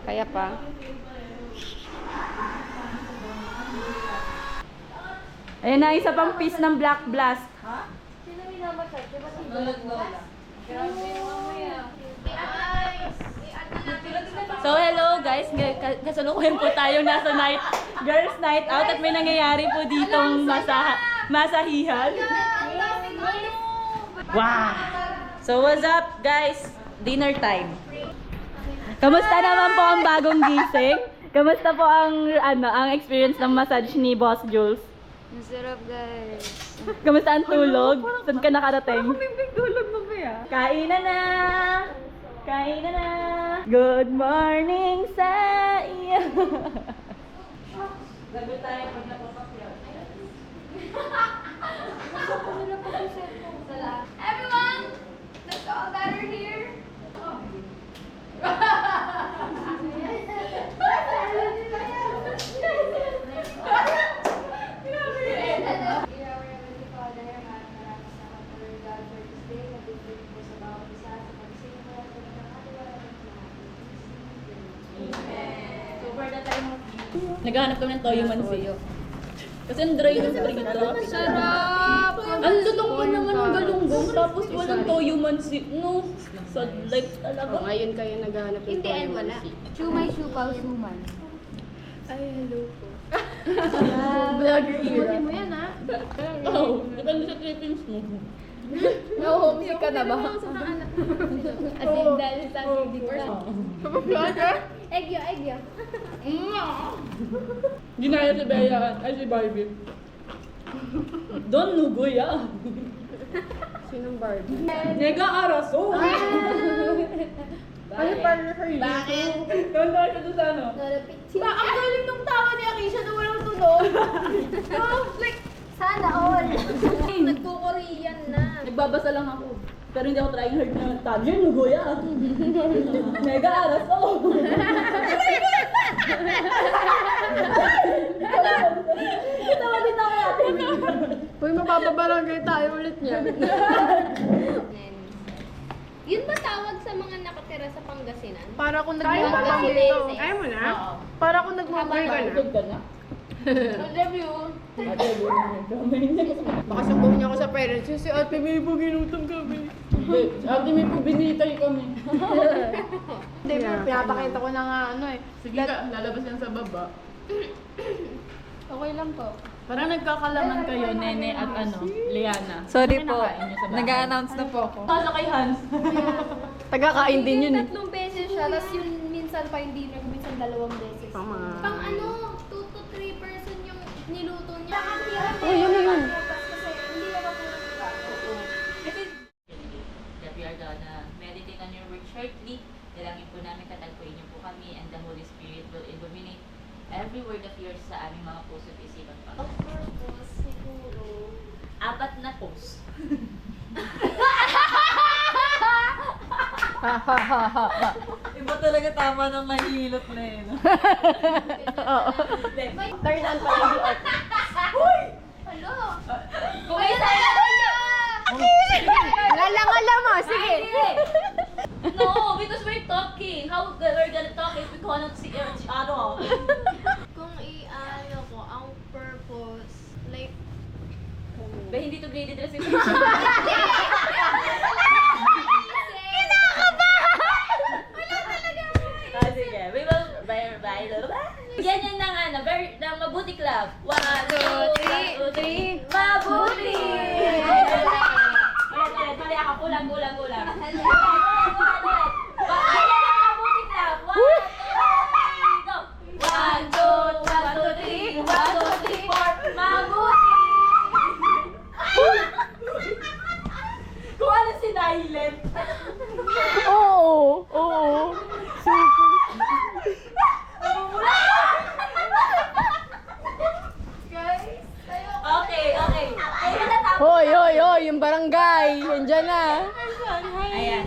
Kaya pa. Ayan na, isa pang piece ng Black Blast. Sino minamassage? Diba si Lola. So hello guys, kasalukuyan po tayo nasa girls night out at may nangyayari po ditong masahihan. Wow! So what's up guys? Dinner time. Kamusta naman po ang bagong gising? Kamusta po ang experience ng massage ni Boss Jules? Masarap guys. Kamusta ang tulog? Saan ka nakarating? Big tulog mamaya. Kainan na! Kainan na! Good morning sa iyo! Lago tayo pag napapakyaw. Everyone! Let's all gather here. Naghahanap kami ng toyo mansi. Kasi ang dry yung spring ito. Sarap! Ang lutong pa naman ng galunggong tapos walang toyo mansi. No, sad life talaga. Ngayon kayo naghahanap ng Hindi, and wala. Shumay, siupaw, suman. Ay, hello po. Vlogger Buti mo yan, ha? Oh, depende sa trippings mo. No-homesick ka na ba? As in, dahil sa hindi ko Egyo, egyo. Ginaya si Bea, ay si Barbie. Don Nugoy ah. Sinong Barbie? Nega Araso. Ano partner her yun? Bakit? Ganda siya doon sa ano? Ang galing nung tawa ni Akisha na walang tunog. Like, sana all. Nagko-Korean na. Nagbabasa lang ako. Pero hindi ako trying hard na Tanya Nugoy ah. Nega Araso. Tawa din ako natin. Uy, mapapabarangay tayo ulit niya. Yun ba tawag sa mga nakatira sa Pangasinan? Para kung Tayo pa lang dito. dito. Ayaw mo na? Oo. Para kung nag-mobile ka na. Busog ka na. Review. Ate, Baka sumbong niya ako sa parents. Si Ate May po ginutom kami. Ate, may po binitay kami. Hindi mo, pinapakita ko na nga ano eh. Sige ka, lalabas yan sa baba. Okay lang po. Parang nagkakalaman kayo, Nene at Liana. Sorry Ano po. kinakain niyo sa bahay? Nag-a-announce na po ako. Kasa kay Hans. Tagakain din yun eh. 3 beses siya, tapos yung minsan pa yung dinner ko, minsan 2 beses. Pang mga... Pang ano, 2 to 3 person yung niluto niya. Oh, yun na yun. Kasi hindi naman po nagbago. That we are gonna meditate on your word shortly. Dalangin po namin, tatagpuin niyo po kami, and the Holy Spirit will illuminate every word of yours sa aming mga puso at isipan pa. Of course, siguro. 4 na post. Iba talaga tama ng mahilot na yun. Turn on pa yung off. Hello? Kung may saya kaya! Lalangala mo, sige. No, because we're talking. How we're gonna talk if we cannot see each other? Kung i-ano ko, ang purpose, like, Ba, hindi to graded recitation. Ah, sige. We will ganyan na nga na, ng Mabuti Club. 1, 2, 3. Mabuti! Ulit, mali ako. Kulang. Mabuti Club. 1, 2, 3, go! 1, 2, 3, 4. Mabuti! Kung ano si Nailet. Oo, oo. Super. guys, tayo. Okay. Ayun na tapos. Hoy, yung barangay. Yandiyan na. Ayan,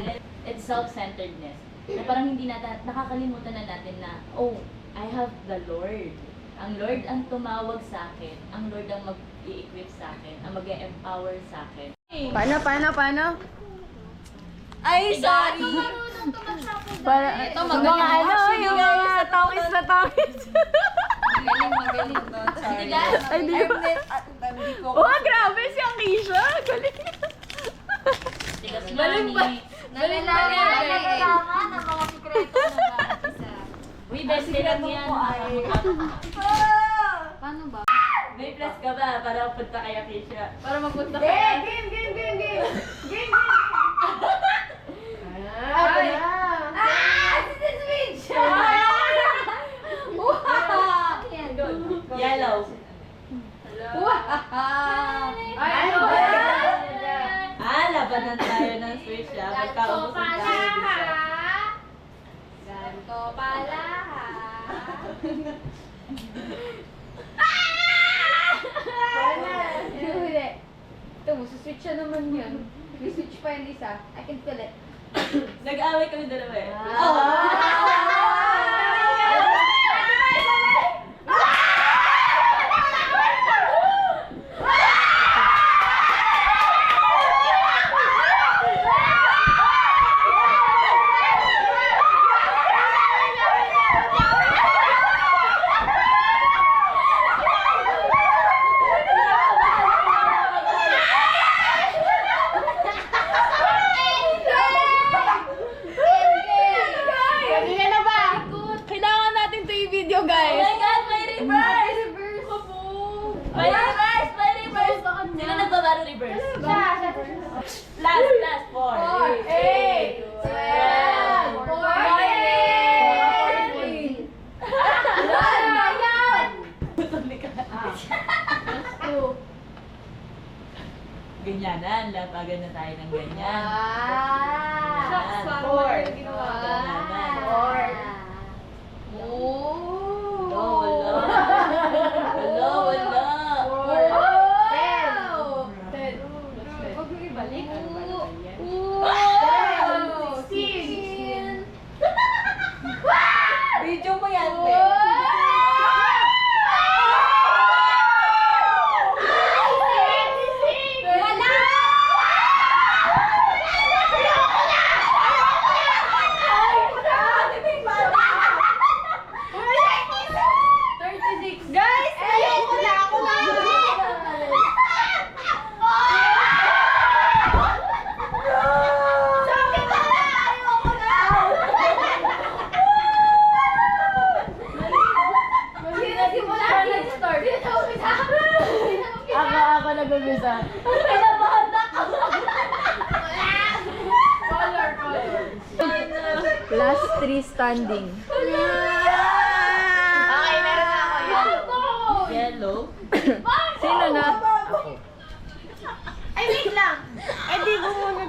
it's self-centeredness. Na parang hindi natin, nakakalimutan na natin na, oh, I have the Lord. Ang Lord ang tumawag sa akin. Ang Lord ang mag-i-equip sa akin. Ang mag-empower sa akin. Paano? Ay, sorry! Marunong tumagsapos Para, Ito, yung magaling mga mo, ano, actually, yung guys. mga Tangis na tangis. Magaling, no? Sorry. Ay, di ko. Hindi ko. Oh, grabe si Anisha. Galing. Tigas nga Galing ni... ba? Nalalaman ang mga sikreto na bawat isa. Uy, best friend yan. Paano ba? May plus ka ba para punta kay Anisha? Para mapunta ka. Game! Ay! Si Switch! Yellow. Labanan tayo ng Switch ha. Magkaubos ang tayo dito. Ganto pala ha. Hindi. Ito mo, switch siya naman yun. May switch pa yung isa. I can feel it. Nag-away kami dalawa eh. Kanina na ba? Kailangan natin to i-video, Oh guys. my God, may reverse! May reverse! May reverse! Sino nagbabaro reverse? Last, 4. 8! 12! Ganyanan, lapagan na tayo ng ganyan. Shucks, Ganyanan. parang wala yung ginawa. Wala. Huwag mo ibalik. 16! Video mo yan, Guys! Ayoko na! Ako na! Sabi ko na! Ayoko na! Simula nag-start. Ako nag-umpisa. Last 3 standing. Okay, meron na ako yan. Yellow. Sino na? Ay, wait lang! Eh, di ko muna.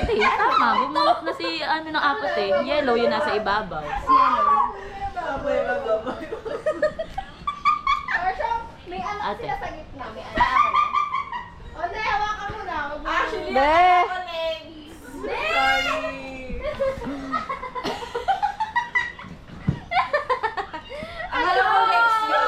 Tama, bumulot na si ano ng apat eh. Yellow, yun nasa ibabaw. May anak Ate. sila sa gitna. May anak ako na. O, hindi, hawakan mo na. Wag mo. Actually, Be! sorry. Akala ko next yun.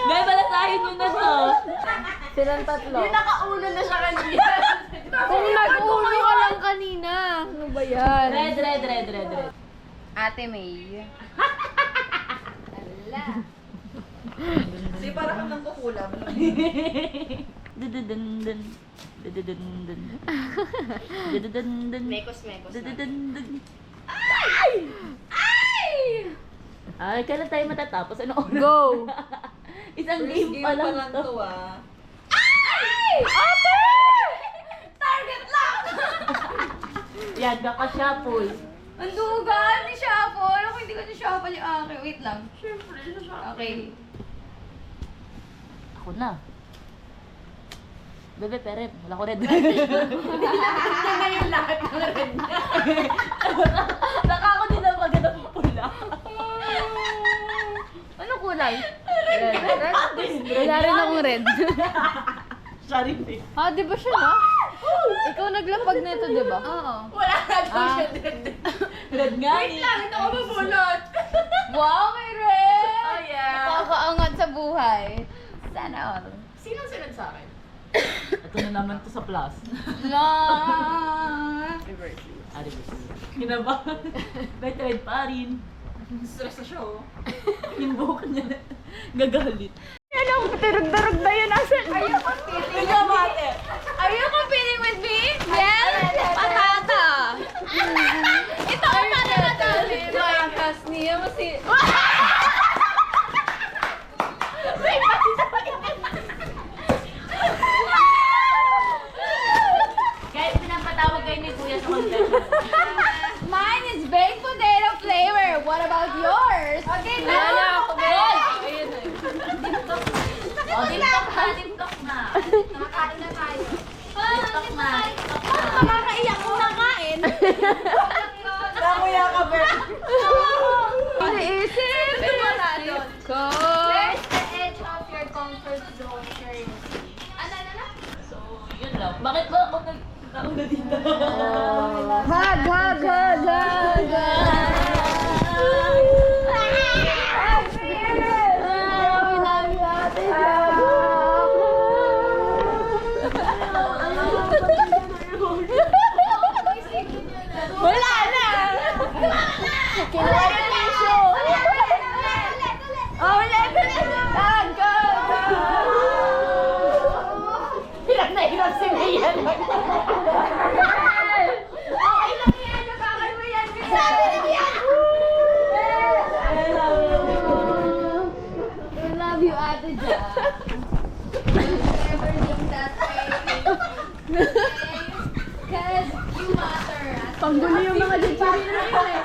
May balasahin nyo na to. Silang tatlo. Nakaulo na siya kanina. Kung nag-ulo ka lang kanina. Ano ba yan? Red. Ate May. Kasi para kang nang kukulam. Dududundun. Dududundun. Dududundun. Mekos na. Dududundun. Ay, kailan tayo matatapos? Ano oras? Go! Isang First game pa lang to. ah. Yan, kaka-shuffle. Ang dugan ni Shuffle. Ako hindi ko na Shuffle yung akin. Wait lang. Okay. Ako na. Bebe, pere. Wala ko red. na yung lahat ng red niya. Saka ako din ang maganda ng pula. Ano kulay? Red. Wala rin akong red. Sorry, babe. Ah, di ba siya na? Ikaw naglapag nito, di ba? Oo. Wala na daw siya red. Red nga Wait lang, ito ako mabulot. Wow, may red! Oh, yeah. Nakakaangat sa buhay. Sana all. Sinong sunod sa akin? Ito na naman to sa plus. Reverse. Kinabahan. Betrayed pa rin. Stress na siya oh. Yung buhok niya. Gagalit. Anong turog-durog na yun? Asan? Are you competing? Ikaw mate. Are you competing with me? Yes? Patata! Ito ang para madami. Makas niya mo si... Guys, pinapatawag kayo ni Kuya sa confession. Mine is baked potato flavor. What about yours? Okay, now. O, dimtok na, dimtok na. Nakakain na tayo. Dimtok na, dimtok na. Makakaiyak kung nakain. Kamuya ka, Ber. Iniisip. Where's the edge of your comfort zone currently? Ano? So, yun lang. Bakit ba ako nagtaong na dito? Hug, hug, hug, hug, Wala na! Kinuha yung tissue! Oh, ulit! Hug, go! Hirap na hirap si Mayan. Okay lang yan, nakakan mo yan. Sabi na yan! I love you, Ate Ja. Never think that way. Because you matter. Panggulo yung mga chichiri na yun eh.